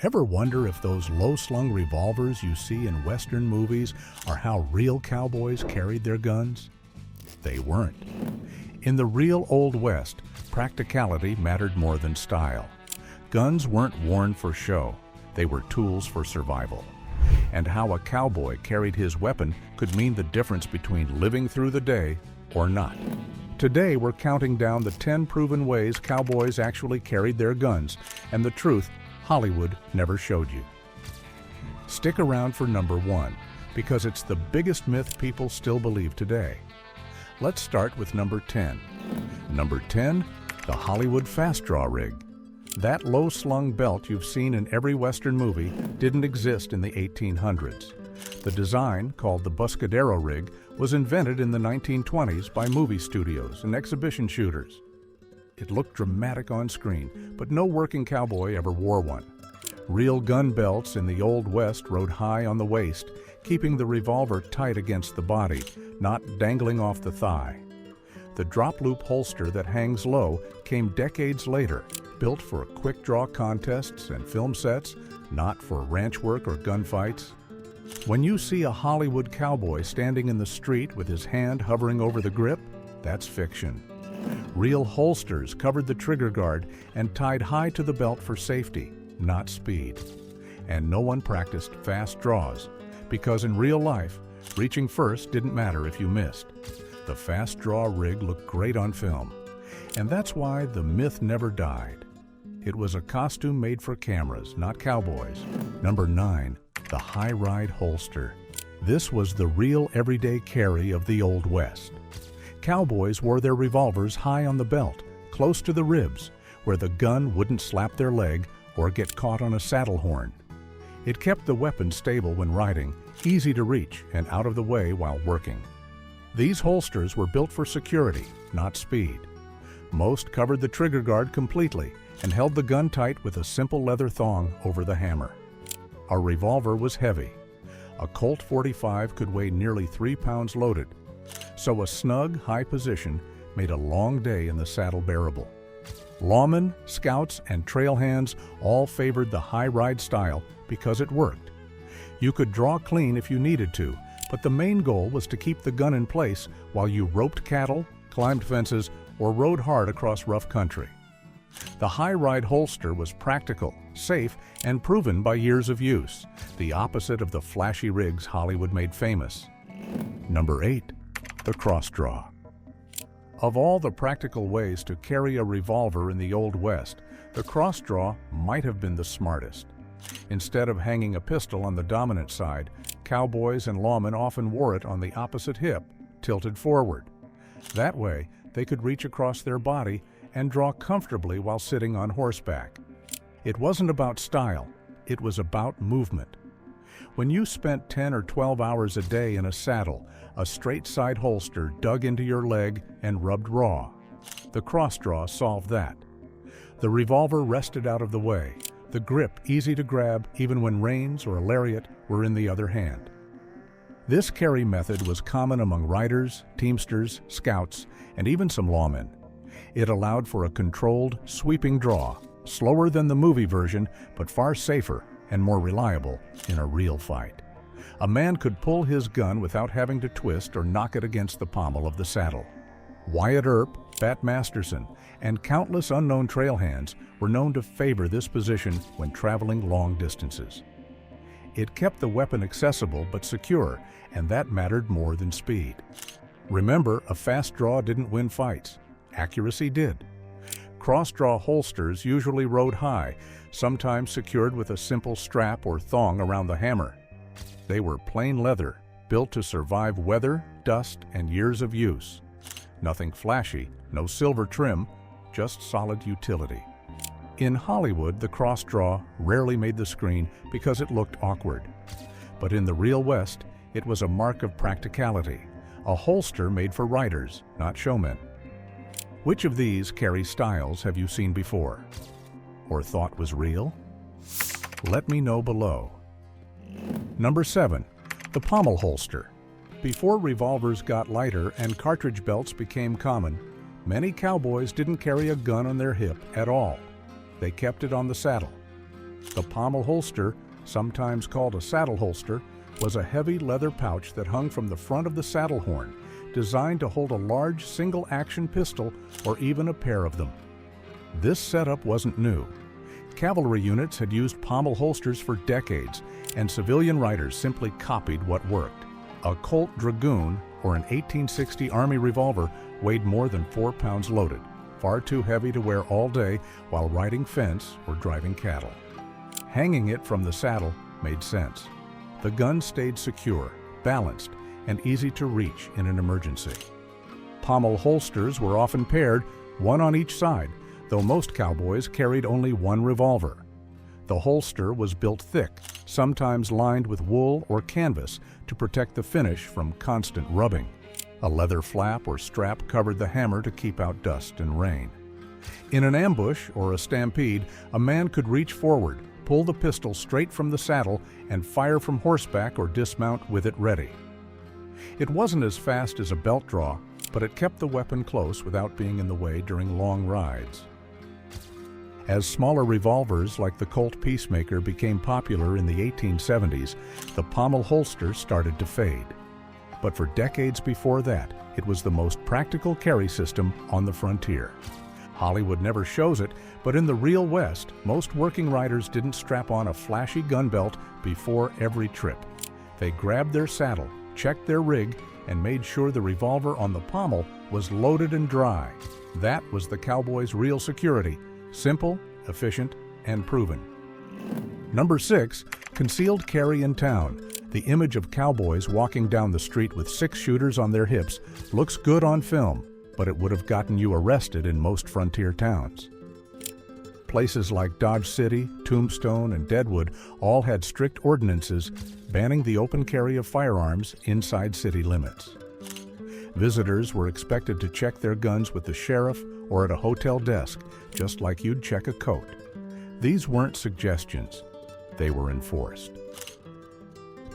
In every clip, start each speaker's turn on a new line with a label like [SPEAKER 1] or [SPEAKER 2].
[SPEAKER 1] Ever wonder if those low-slung revolvers you see in Western movies are how real cowboys carried their guns? They weren't. In the real Old West, practicality mattered more than style. Guns weren't worn for show, they were tools for survival. And how a cowboy carried his weapon could mean the difference between living through the day or not. Today we're counting down the 10 proven ways cowboys actually carried their guns, and the truth Hollywood never showed you. Stick around for number 1, because it's the biggest myth people still believe today. Let's start with number 10. Number 10, the Hollywood fast draw rig. That low-slung belt you've seen in every Western movie didn't exist in the 1800s. The design, called the Buscadero rig, was invented in the 1920s by movie studios and exhibition shooters. It looked dramatic on screen, but no working cowboy ever wore one. Real gun belts in the Old West rode high on the waist, keeping the revolver tight against the body, not dangling off the thigh. The drop-loop holster that hangs low came decades later, built for quick draw contests and film sets, not for ranch work or gunfights. When you see a Hollywood cowboy standing in the street with his hand hovering over the grip, that's fiction. Real holsters covered the trigger guard and tied high to the belt for safety, not speed. And no one practiced fast draws, because in real life, reaching first didn't matter if you missed. The fast draw rig looked great on film, and that's why the myth never died. It was a costume made for cameras, not cowboys. Number 9, the high ride holster. This was the real everyday carry of the Old West. Cowboys wore their revolvers high on the belt, close to the ribs, where the gun wouldn't slap their leg or get caught on a saddle horn. It kept the weapon stable when riding, easy to reach, and out of the way while working. These holsters were built for security, not speed. Most covered the trigger guard completely and held the gun tight with a simple leather thong over the hammer. A revolver was heavy. A Colt .45 could weigh nearly 3 pounds loaded, so a snug, high position made a long day in the saddle bearable. Lawmen, scouts, and trail hands all favored the high ride style because it worked. You could draw clean if you needed to, but the main goal was to keep the gun in place while you roped cattle, climbed fences, or rode hard across rough country. The high ride holster was practical, safe, and proven by years of use, the opposite of the flashy rigs Hollywood made famous. Number 8, the cross draw. Of all the practical ways to carry a revolver in the Old West, the cross draw might have been the smartest. Instead of hanging a pistol on the dominant side, cowboys and lawmen often wore it on the opposite hip, tilted forward. That way, they could reach across their body and draw comfortably while sitting on horseback. It wasn't about style, it was about movement. When you spent 10 or 12 hours a day in a saddle, a straight side holster dug into your leg and rubbed raw. The cross draw solved that. The revolver rested out of the way, the grip easy to grab even when reins or a lariat were in the other hand. This carry method was common among riders, teamsters, scouts, and even some lawmen. It allowed for a controlled, sweeping draw, slower than the movie version, but far safer and more reliable in a real fight. A man could pull his gun without having to twist or knock it against the pommel of the saddle. Wyatt Earp, Bat Masterson, and countless unknown trail hands were known to favor this position when traveling long distances. It kept the weapon accessible but secure, and that mattered more than speed. Remember, a fast draw didn't win fights. Accuracy did. Cross-draw holsters usually rode high, sometimes secured with a simple strap or thong around the hammer. They were plain leather, built to survive weather, dust, and years of use. Nothing flashy, no silver trim, just solid utility. In Hollywood, the cross-draw rarely made the screen because it looked awkward. But in the real West, it was a mark of practicality, a holster made for riders, not showmen. Which of these carry styles have you seen before? Or thought was real? Let me know below. Number 7, the pommel holster. Before revolvers got lighter and cartridge belts became common, many cowboys didn't carry a gun on their hip at all. They kept it on the saddle. The pommel holster, sometimes called a saddle holster, was a heavy leather pouch that hung from the front of the saddle horn, designed to hold a large single-action pistol or even a pair of them. This setup wasn't new. Cavalry units had used pommel holsters for decades, and civilian riders simply copied what worked. A Colt Dragoon, or an 1860 Army revolver, weighed more than 4 pounds loaded, far too heavy to wear all day while riding fence or driving cattle. Hanging it from the saddle made sense. The gun stayed secure, balanced, and easy to reach in an emergency. Pommel holsters were often paired, one on each side, though most cowboys carried only one revolver. The holster was built thick, sometimes lined with wool or canvas to protect the finish from constant rubbing. A leather flap or strap covered the hammer to keep out dust and rain. In an ambush or a stampede, a man could reach forward, pull the pistol straight from the saddle, and fire from horseback or dismount with it ready. It wasn't as fast as a belt draw, but it kept the weapon close without being in the way during long rides. As smaller revolvers like the Colt Peacemaker became popular in the 1870s, the pommel holster started to fade. But for decades before that, it was the most practical carry system on the frontier. Hollywood never shows it, but in the real West, most working riders didn't strap on a flashy gun belt before every trip. They grabbed their saddle, checked their rig, and made sure the revolver on the pommel was loaded and dry. That was the cowboy's real security. Simple, efficient, and proven. Number 6, concealed carry in town. The image of cowboys walking down the street with 6-shooters on their hips looks good on film, but it would have gotten you arrested in most frontier towns. Places like Dodge City, Tombstone, and Deadwood all had strict ordinances banning the open carry of firearms inside city limits. Visitors were expected to check their guns with the sheriff or at a hotel desk, just like you'd check a coat. These weren't suggestions, they were enforced.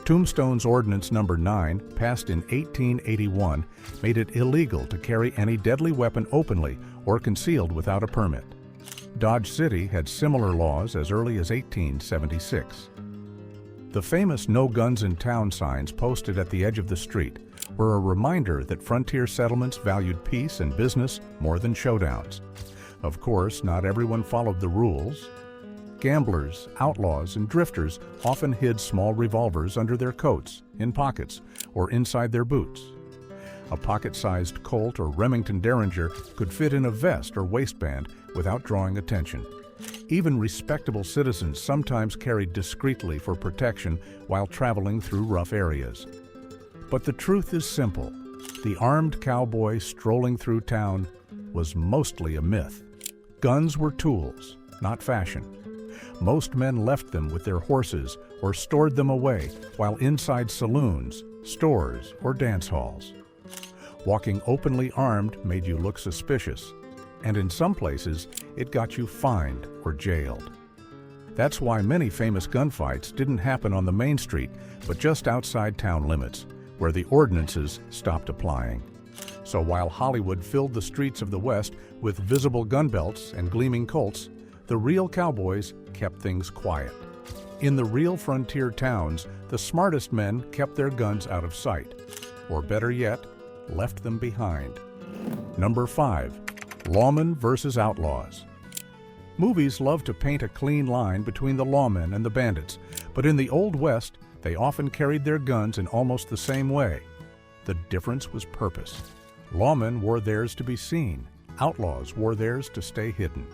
[SPEAKER 1] Tombstone's Ordinance No. 9, passed in 1881, made it illegal to carry any deadly weapon openly or concealed without a permit. Dodge City had similar laws as early as 1876. The famous "No Guns in Town" signs posted at the edge of the street were a reminder that frontier settlements valued peace and business more than showdowns. Of course, not everyone followed the rules. Gamblers, outlaws, and drifters often hid small revolvers under their coats, in pockets, or inside their boots. A pocket-sized Colt or Remington derringer could fit in a vest or waistband without drawing attention. Even respectable citizens sometimes carried discreetly for protection while traveling through rough areas. But the truth is simple. The armed cowboy strolling through town was mostly a myth. Guns were tools, not fashion. Most men left them with their horses or stored them away while inside saloons, stores, or dance halls. Walking openly armed made you look suspicious, and in some places, it got you fined or jailed. That's why many famous gunfights didn't happen on the main street, but just outside town limits, where the ordinances stopped applying. So while Hollywood filled the streets of the West with visible gun belts and gleaming Colts, the real cowboys kept things quiet. In the real frontier towns, the smartest men kept their guns out of sight, or better yet, left them behind. Number 5, lawmen versus outlaws. Movies love to paint a clean line between the lawmen and the bandits, but in the Old West, they often carried their guns in almost the same way. The difference was purpose. Lawmen wore theirs to be seen. Outlaws wore theirs to stay hidden.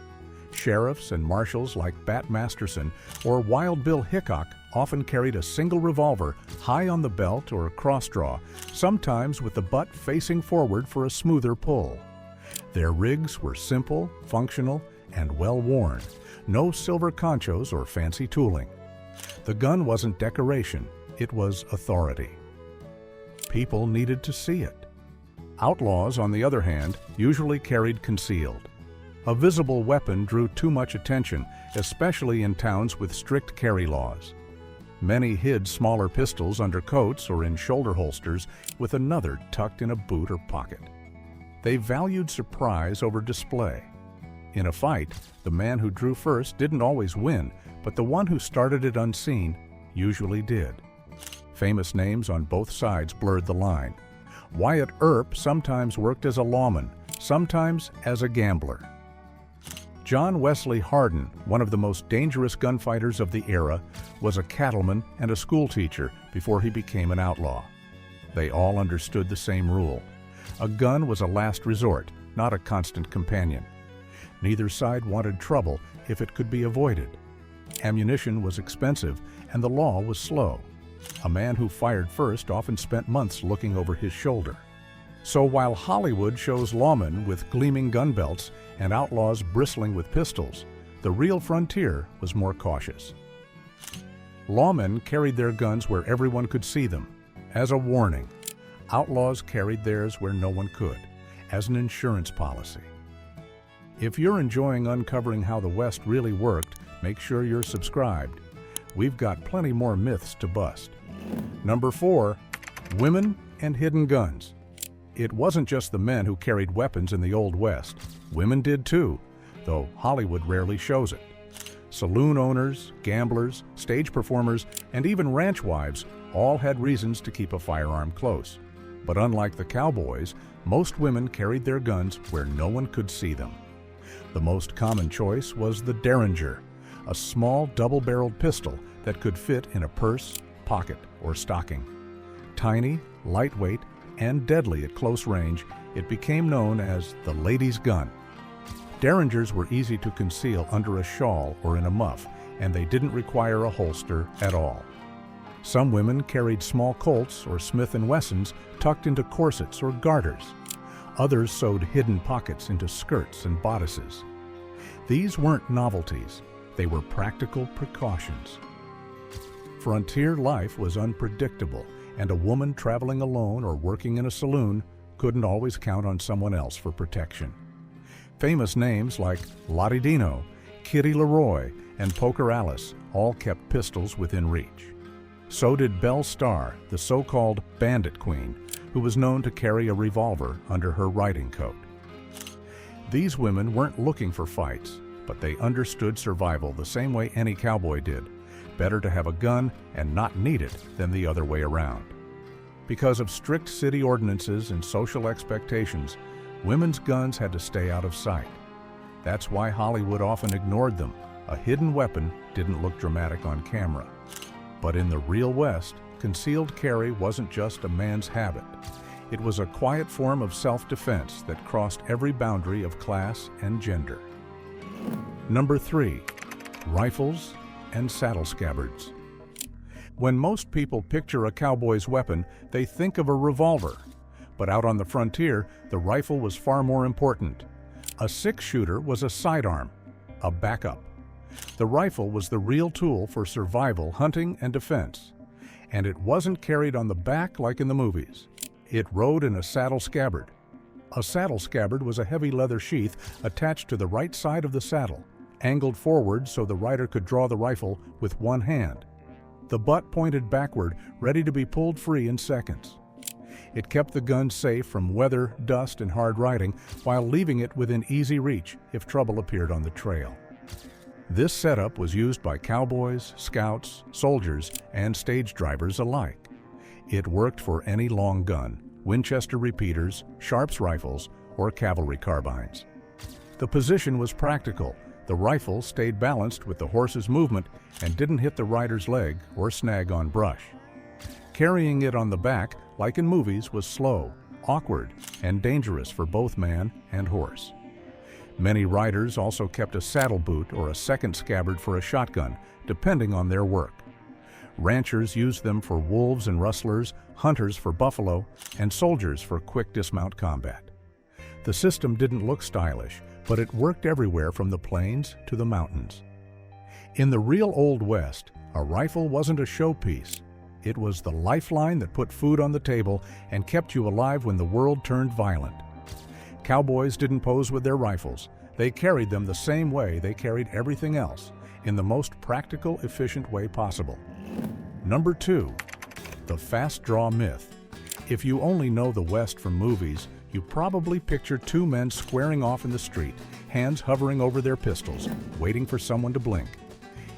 [SPEAKER 1] Sheriffs and marshals like Bat Masterson or Wild Bill Hickok often carried a single revolver high on the belt or a cross draw, sometimes with the butt facing forward for a smoother pull. Their rigs were simple, functional, and well-worn. No silver conchos or fancy tooling. The gun wasn't decoration, it was authority. People needed to see it. Outlaws, on the other hand, usually carried concealed. A visible weapon drew too much attention, especially in towns with strict carry laws. Many hid smaller pistols under coats or in shoulder holsters, with another tucked in a boot or pocket. They valued surprise over display. In a fight, the man who drew first didn't always win, but the one who started it unseen usually did. Famous names on both sides blurred the line. Wyatt Earp sometimes worked as a lawman, sometimes as a gambler. John Wesley Hardin, one of the most dangerous gunfighters of the era, was a cattleman and a schoolteacher before he became an outlaw. They all understood the same rule. A gun was a last resort, not a constant companion. Neither side wanted trouble if it could be avoided. Ammunition was expensive and the law was slow. A man who fired first often spent months looking over his shoulder. So while Hollywood shows lawmen with gleaming gun belts and outlaws bristling with pistols, the real frontier was more cautious. Lawmen carried their guns where everyone could see them, as a warning. Outlaws carried theirs where no one could, as an insurance policy. If you're enjoying uncovering how the West really worked, make sure you're subscribed. We've got plenty more myths to bust. Number 4, women and hidden guns. It wasn't just the men who carried weapons in the Old West. Women did too, though Hollywood rarely shows it. Saloon owners, gamblers, stage performers, and even ranch wives all had reasons to keep a firearm close. But unlike the cowboys, most women carried their guns where no one could see them. The most common choice was the derringer, a small double-barreled pistol that could fit in a purse, pocket, or stocking. Tiny, lightweight, and deadly at close range, it became known as the lady's gun. Derringers were easy to conceal under a shawl or in a muff, and they didn't require a holster at all. Some women carried small Colts or Smith & Wessons tucked into corsets or garters. Others sewed hidden pockets into skirts and bodices. These weren't novelties, they were practical precautions. Frontier life was unpredictable, and a woman traveling alone or working in a saloon couldn't always count on someone else for protection. Famous names like Lottie Dino, Kitty Leroy, and Poker Alice all kept pistols within reach. So did Belle Starr, the so-called bandit queen, who was known to carry a revolver under her riding coat. These women weren't looking for fights, but they understood survival the same way any cowboy did. Better to have a gun and not need it than the other way around. Because of strict city ordinances and social expectations, women's guns had to stay out of sight. That's why Hollywood often ignored them. A hidden weapon didn't look dramatic on camera. But in the real West, concealed carry wasn't just a man's habit. It was a quiet form of self-defense that crossed every boundary of class and gender. Number 3, rifles and saddle scabbards. When most people picture a cowboy's weapon, they think of a revolver. But out on the frontier, the rifle was far more important. A six-shooter was a sidearm, a backup. The rifle was the real tool for survival, hunting, and defense. And it wasn't carried on the back like in the movies. It rode in a saddle scabbard. A saddle scabbard was a heavy leather sheath attached to the right side of the saddle, angled forward so the rider could draw the rifle with one hand. The butt pointed backward, ready to be pulled free in seconds. It kept the gun safe from weather, dust, and hard riding, while leaving it within easy reach if trouble appeared on the trail. This setup was used by cowboys, scouts, soldiers, and stage drivers alike. It worked for any long gun, Winchester repeaters, Sharps rifles, or cavalry carbines. The position was practical. The rifle stayed balanced with the horse's movement and didn't hit the rider's leg or snag on brush. Carrying it on the back, like in movies, was slow, awkward, and dangerous for both man and horse. Many riders also kept a saddle boot or a second scabbard for a shotgun, depending on their work. Ranchers used them for wolves and rustlers, hunters for buffalo, and soldiers for quick dismount combat. The system didn't look stylish, but it worked everywhere from the plains to the mountains. In the real Old West, a rifle wasn't a showpiece. It was the lifeline that put food on the table and kept you alive when the world turned violent. Cowboys didn't pose with their rifles. They carried them the same way they carried everything else, in the most practical, efficient way possible. Number 2, the fast draw myth. If you only know the West from movies, you probably picture two men squaring off in the street, hands hovering over their pistols, waiting for someone to blink.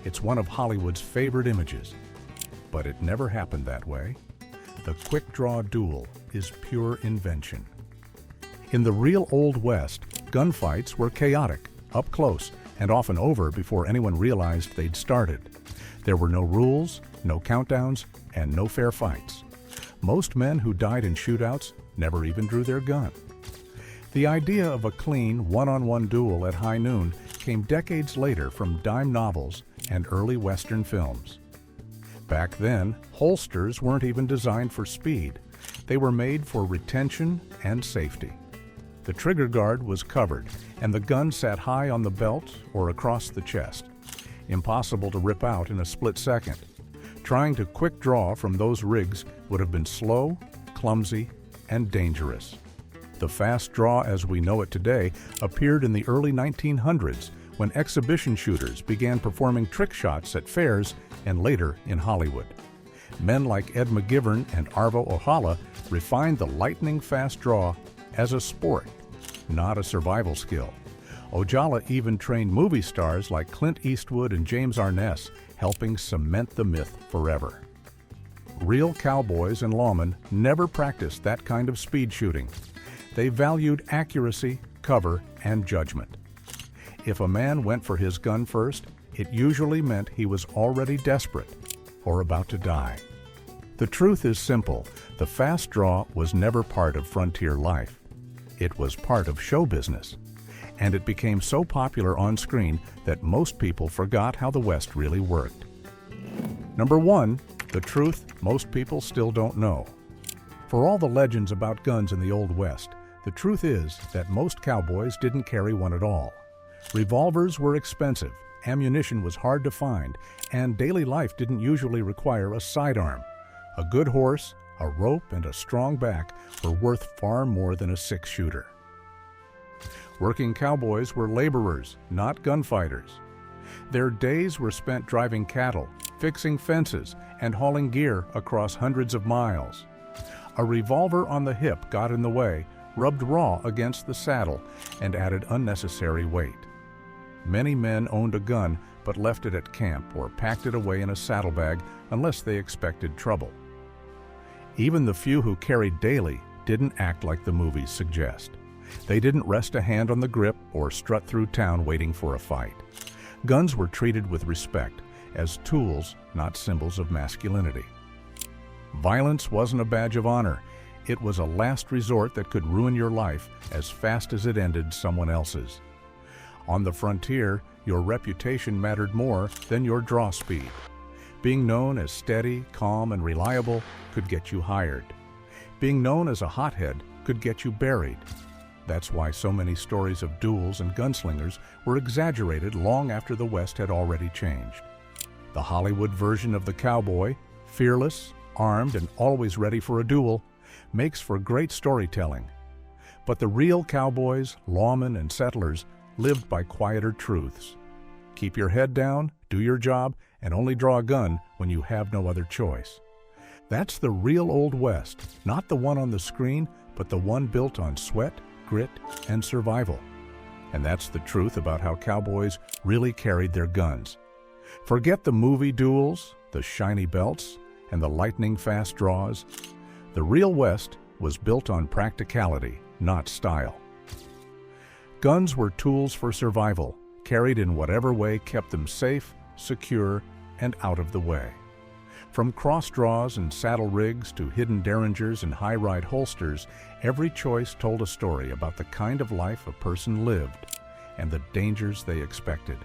[SPEAKER 1] It's one of Hollywood's favorite images. But it never happened that way. The quick-draw duel is pure invention. In the real Old West, gunfights were chaotic, up close, and often over before anyone realized they'd started. There were no rules, no countdowns, and no fair fights. Most men who died in shootouts never even drew their gun. The idea of a clean, one-on-one duel at high noon came decades later from dime novels and early Western films. Back then, holsters weren't even designed for speed. They were made for retention and safety. The trigger guard was covered, and the gun sat high on the belt or across the chest. Impossible to rip out in a split second. Trying to quick draw from those rigs would have been slow, clumsy, and dangerous. The fast draw as we know it today appeared in the early 1900s when exhibition shooters began performing trick shots at fairs and later in Hollywood. Men like Ed McGivern and Arvo Ohala refined the lightning-fast draw as a sport, not a survival skill. Ojala even trained movie stars like Clint Eastwood and James Arness, helping cement the myth forever. Real cowboys and lawmen never practiced that kind of speed shooting. They valued accuracy, cover, and judgment. If a man went for his gun first, it usually meant he was already desperate or about to die. The truth is simple. The fast draw was never part of frontier life. It was part of show business. And it became so popular on screen that most people forgot how the West really worked. Number 1, the truth most people still don't know. For all the legends about guns in the Old West, the truth is that most cowboys didn't carry one at all. Revolvers were expensive, ammunition was hard to find, and daily life didn't usually require a sidearm. A good horse, a rope, and a strong back were worth far more than a six-shooter. Working cowboys were laborers, not gunfighters. Their days were spent driving cattle, fixing fences, and hauling gear across hundreds of miles. A revolver on the hip got in the way, rubbed raw against the saddle, and added unnecessary weight. Many men owned a gun but left it at camp or packed it away in a saddlebag unless they expected trouble. Even the few who carried daily didn't act like the movies suggest. They didn't rest a hand on the grip or strut through town waiting for a fight. Guns were treated with respect, as tools, not symbols of masculinity. Violence wasn't a badge of honor. It was a last resort that could ruin your life as fast as it ended someone else's. On the frontier, your reputation mattered more than your draw speed. Being known as steady, calm, and reliable could get you hired. Being known as a hothead could get you buried. That's why so many stories of duels and gunslingers were exaggerated long after the West had already changed. The Hollywood version of the cowboy, fearless, armed, and always ready for a duel, makes for great storytelling. But the real cowboys, lawmen, and settlers lived by quieter truths. Keep your head down, do your job, and only draw a gun when you have no other choice. That's the real Old West, not the one on the screen, but the one built on sweat, grit, and survival. And that's the truth about how cowboys really carried their guns. Forget the movie duels, the shiny belts, and the lightning-fast draws. The real West was built on practicality, not style. Guns were tools for survival, carried in whatever way kept them safe, secure, and out of the way. From cross draws and saddle rigs to hidden derringers and high-ride holsters, every choice told a story about the kind of life a person lived and the dangers they expected.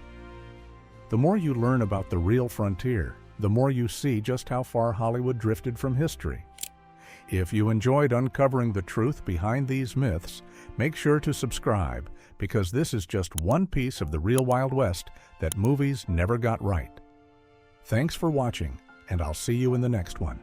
[SPEAKER 1] The more you learn about the real frontier, the more you see just how far Hollywood drifted from history. If you enjoyed uncovering the truth behind these myths, make sure to subscribe, because this is just one piece of the real Wild West that movies never got right. Thanks for watching, and I'll see you in the next one.